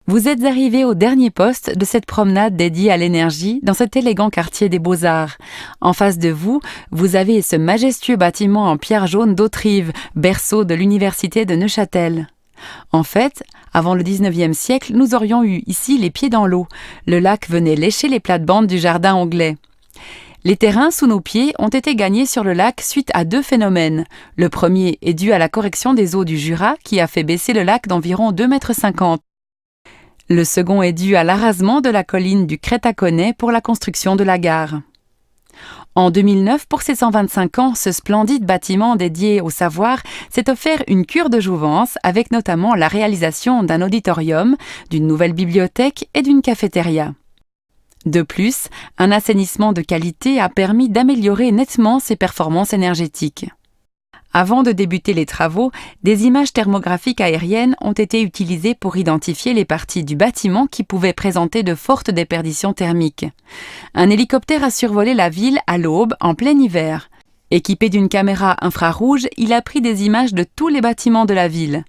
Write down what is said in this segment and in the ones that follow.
Vous êtes arrivé au dernier poste de cette promenade dédiée à l'énergie dans cet élégant quartier des Beaux-Arts. En face de vous, vous avez ce majestueux bâtiment en pierre jaune d'Autrive, berceau de l'université de Neuchâtel. En fait, avant le 19e siècle, nous aurions eu ici les pieds dans l'eau. Le lac venait lécher les plates-bandes du jardin anglais. Les terrains sous nos pieds ont été gagnés sur le lac suite à deux phénomènes. Le premier est dû à la correction des eaux du Jura qui a fait baisser le lac d'environ 2,50 m. Le second est dû à l'arasement de la colline du Crétaconnet pour la construction de la gare. En 2009, pour ses 125 ans, ce splendide bâtiment dédié au savoir s'est offert une cure de jouvence avec notamment la réalisation d'un auditorium, d'une nouvelle bibliothèque et d'une cafétéria. De plus, un assainissement de qualité a permis d'améliorer nettement ses performances énergétiques. Avant de débuter les travaux, des images thermographiques aériennes ont été utilisées pour identifier les parties du bâtiment qui pouvaient présenter de fortes déperditions thermiques. Un hélicoptère a survolé la ville à l'aube, en plein hiver. Équipé d'une caméra infrarouge, il a pris des images de tous les bâtiments de la ville.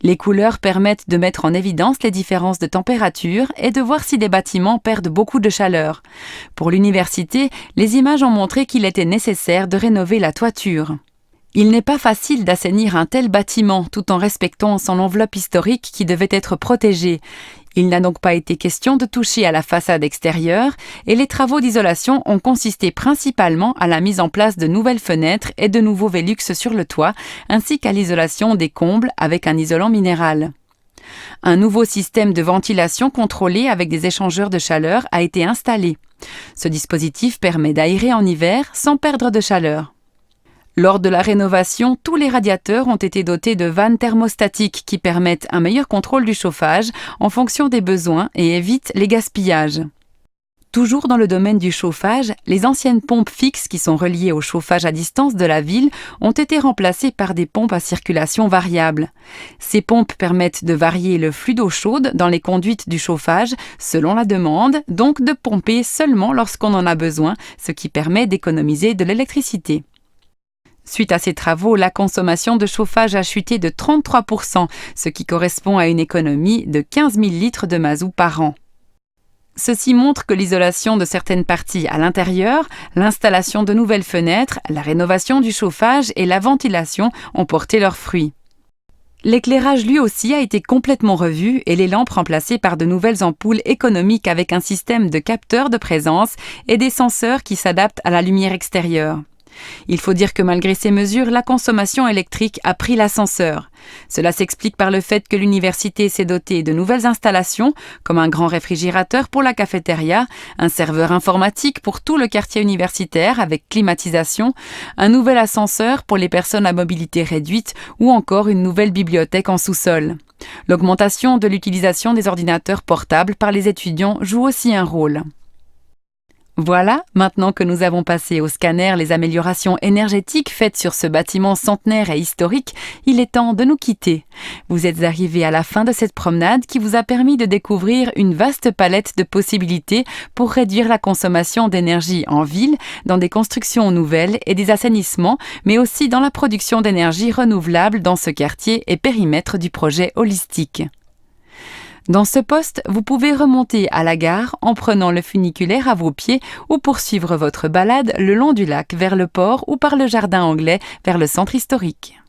Les couleurs permettent de mettre en évidence les différences de température et de voir si des bâtiments perdent beaucoup de chaleur. Pour l'université, les images ont montré qu'il était nécessaire de rénover la toiture. Il n'est pas facile d'assainir un tel bâtiment tout en respectant son enveloppe historique qui devait être protégée. Il n'a donc pas été question de toucher à la façade extérieure et les travaux d'isolation ont consisté principalement à la mise en place de nouvelles fenêtres et de nouveaux Velux sur le toit, ainsi qu'à l'isolation des combles avec un isolant minéral. Un nouveau système de ventilation contrôlé avec des échangeurs de chaleur a été installé. Ce dispositif permet d'aérer en hiver sans perdre de chaleur. Lors de la rénovation, tous les radiateurs ont été dotés de vannes thermostatiques qui permettent un meilleur contrôle du chauffage en fonction des besoins et évitent les gaspillages. Toujours dans le domaine du chauffage, les anciennes pompes fixes qui sont reliées au chauffage à distance de la ville ont été remplacées par des pompes à circulation variable. Ces pompes permettent de varier le flux d'eau chaude dans les conduites du chauffage selon la demande, donc de pomper seulement lorsqu'on en a besoin, ce qui permet d'économiser de l'électricité. Suite à ces travaux, la consommation de chauffage a chuté de 33%, ce qui correspond à une économie de 15 000 litres de mazout par an. Ceci montre que l'isolation de certaines parties à l'intérieur, l'installation de nouvelles fenêtres, la rénovation du chauffage et la ventilation ont porté leurs fruits. L'éclairage lui aussi a été complètement revu et les lampes remplacées par de nouvelles ampoules économiques avec un système de capteurs de présence et des senseurs qui s'adaptent à la lumière extérieure. Il faut dire que malgré ces mesures, la consommation électrique a pris l'ascenseur. Cela s'explique par le fait que l'université s'est dotée de nouvelles installations, comme un grand réfrigérateur pour la cafétéria, un serveur informatique pour tout le quartier universitaire avec climatisation, un nouvel ascenseur pour les personnes à mobilité réduite ou encore une nouvelle bibliothèque en sous-sol. L'augmentation de l'utilisation des ordinateurs portables par les étudiants joue aussi un rôle. Voilà, maintenant que nous avons passé au scanner les améliorations énergétiques faites sur ce bâtiment centenaire et historique, il est temps de nous quitter. Vous êtes arrivés à la fin de cette promenade qui vous a permis de découvrir une vaste palette de possibilités pour réduire la consommation d'énergie en ville, dans des constructions nouvelles et des assainissements, mais aussi dans la production d'énergie renouvelable dans ce quartier et périmètre du projet holistique. Dans ce poste, vous pouvez remonter à la gare en prenant le funiculaire à vos pieds ou poursuivre votre balade le long du lac vers le port ou par le jardin anglais vers le centre historique.